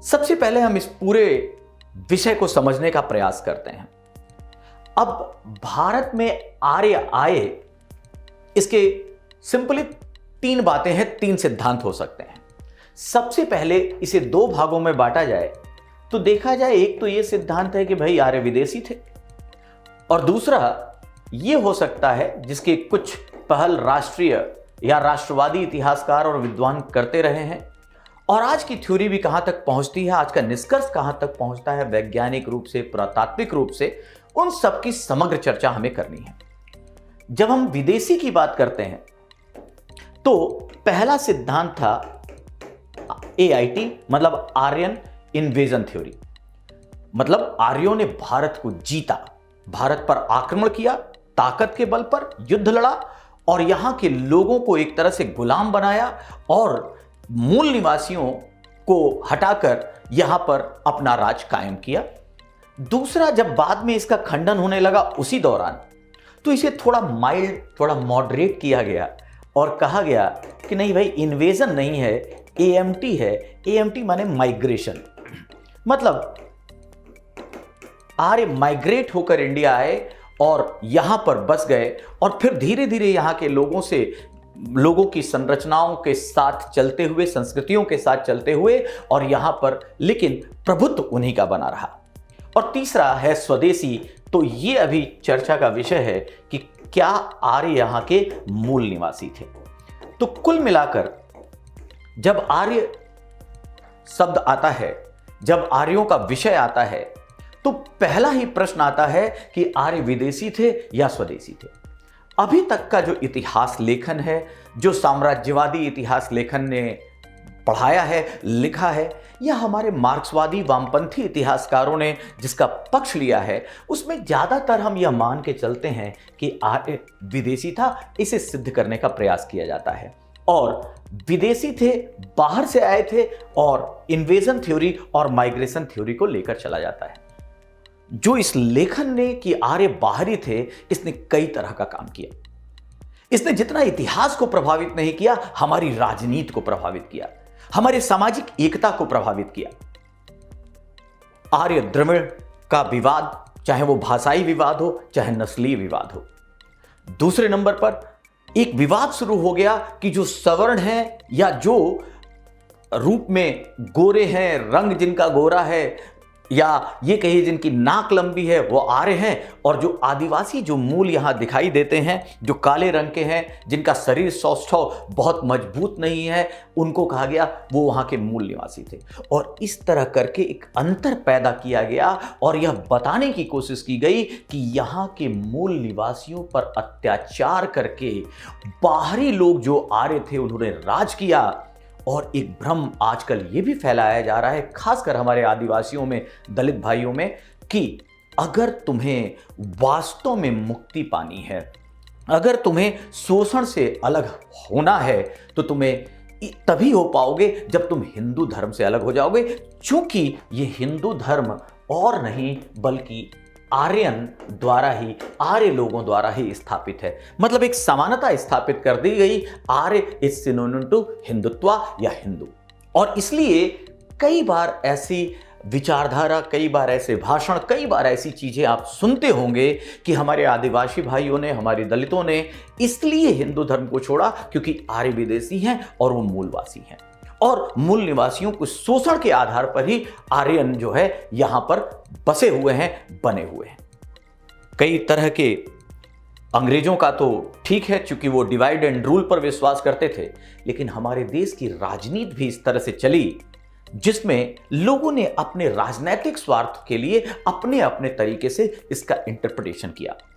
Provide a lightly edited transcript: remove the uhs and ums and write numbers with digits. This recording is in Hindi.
सबसे पहले हम इस पूरे विषय को समझने का प्रयास करते हैं। अब भारत में आर्य आए, इसके सिंपली तीन बातें हैं, तीन सिद्धांत हो सकते हैं। सबसे पहले इसे दो भागों में बांटा जाए तो देखा जाए, एक तो यह सिद्धांत है कि भाई आर्य विदेशी थे, और दूसरा यह हो सकता है जिसके कुछ पहल राष्ट्रीय या राष्ट्रवादी इतिहासकार और विद्वान करते रहे हैं। और आज की थ्योरी भी कहां तक पहुंचती है, आज का निष्कर्ष कहां तक पहुंचता है वैज्ञानिक रूप से, पुरातात्विक रूप से, उन सब की समग्र चर्चा हमें करनी है। जब हम विदेशी की बात करते हैं तो पहला सिद्धांत था AIT, मतलब आर्यन इन्वेजन थ्योरी। मतलब आर्यों ने भारत को जीता, भारत पर आक्रमण किया, ताकत के बल पर युद्ध लड़ा और यहां के लोगों को एक तरह से गुलाम बनाया और मूल निवासियों को हटाकर यहां पर अपना राज कायम किया। दूसरा, जब बाद में इसका खंडन होने लगा उसी दौरान, तो इसे थोड़ा माइल्ड, थोड़ा मॉडरेट किया गया और कहा गया कि नहीं भाई, इन्वेजन नहीं है, AMT है। AMT माने माइग्रेशन। मतलब आर्य माइग्रेट होकर इंडिया आए और यहां पर बस गए और फिर धीरे धीरे यहां के लोगों की संरचनाओं के साथ चलते हुए, संस्कृतियों के साथ चलते हुए, और यहां पर लेकिन प्रभुत्व उन्हीं का बना रहा। और तीसरा है स्वदेशी। तो ये अभी चर्चा का विषय है कि क्या आर्य यहां के मूल निवासी थे। तो कुल मिलाकर जब आर्य शब्द आता है, जब आर्यों का विषय आता है, तो पहला ही प्रश्न आता है कि आर्य विदेशी थे या स्वदेशी थे। अभी तक का जो इतिहास लेखन है, जो साम्राज्यवादी इतिहास लेखन ने पढ़ाया है, लिखा है, या हमारे मार्क्सवादी वामपंथी इतिहासकारों ने जिसका पक्ष लिया है, उसमें ज्यादातर हम यह मान के चलते हैं कि आर्य विदेशी था। इसे सिद्ध करने का प्रयास किया जाता है और विदेशी थे, बाहर से आए थे, और इन्वेजन थ्योरी और माइग्रेशन थ्योरी को लेकर चला जाता है। जो इस लेखन ने कि आर्य बाहरी थे, इसने कई तरह का काम किया। इसने जितना इतिहास को प्रभावित नहीं किया, हमारी राजनीति को प्रभावित किया, हमारे सामाजिक एकता को प्रभावित किया। आर्य द्रविड़ का विवाद, चाहे वो भाषाई विवाद हो, चाहे नस्लीय विवाद हो। दूसरे नंबर पर एक विवाद शुरू हो गया कि जो सवर्ण है या जो रूप में गोरे हैं, रंग जिनका गोरा है, या ये कहिए जिनकी नाक लंबी है, वो आर्य हैं, और जो आदिवासी जो मूल यहां दिखाई देते हैं, जो काले रंग के हैं, जिनका शरीर सौष्ठव बहुत मजबूत नहीं है, उनको कहा गया वो वहां के मूल निवासी थे। और इस तरह करके एक अंतर पैदा किया गया और यह बताने की कोशिश की गई कि यहां के मूल निवासियों पर अत्याचार करके बाहरी लोग जो आर्य थे उन्होंने राज किया। और एक भ्रम आजकल ये भी फैलाया जा रहा है, खासकर हमारे आदिवासियों में, दलित भाइयों में, कि अगर तुम्हें वास्तव में मुक्ति पानी है, अगर तुम्हें शोषण से अलग होना है, तो तुम्हें तभी हो पाओगे जब तुम हिंदू धर्म से अलग हो जाओगे, क्योंकि ये हिंदू धर्म और नहीं बल्कि आर्यन द्वारा ही, आर्य लोगों द्वारा ही स्थापित है। मतलब एक समानता स्थापित कर दी गई, आर्य इज सिनोनिम टू हिंदुत्व या हिंदू। और इसलिए कई बार ऐसी विचारधारा, कई बार ऐसे भाषण, कई बार ऐसी चीजें आप सुनते होंगे कि हमारे आदिवासी भाइयों ने, हमारे दलितों ने इसलिए हिंदू धर्म को छोड़ा क्योंकि आर्य विदेशी हैं और वो मूलवासी हैं, और मूल निवासियों को शोषण के आधार पर ही आर्यन जो है यहां पर बसे हुए हैं, बने हुए हैं। कई तरह के अंग्रेजों का तो ठीक है, चूंकि वो डिवाइड एंड रूल पर विश्वास करते थे, लेकिन हमारे देश की राजनीति भी इस तरह से चली जिसमें लोगों ने अपने राजनीतिक स्वार्थ के लिए अपने अपने तरीके से इसका इंटरप्रिटेशन किया।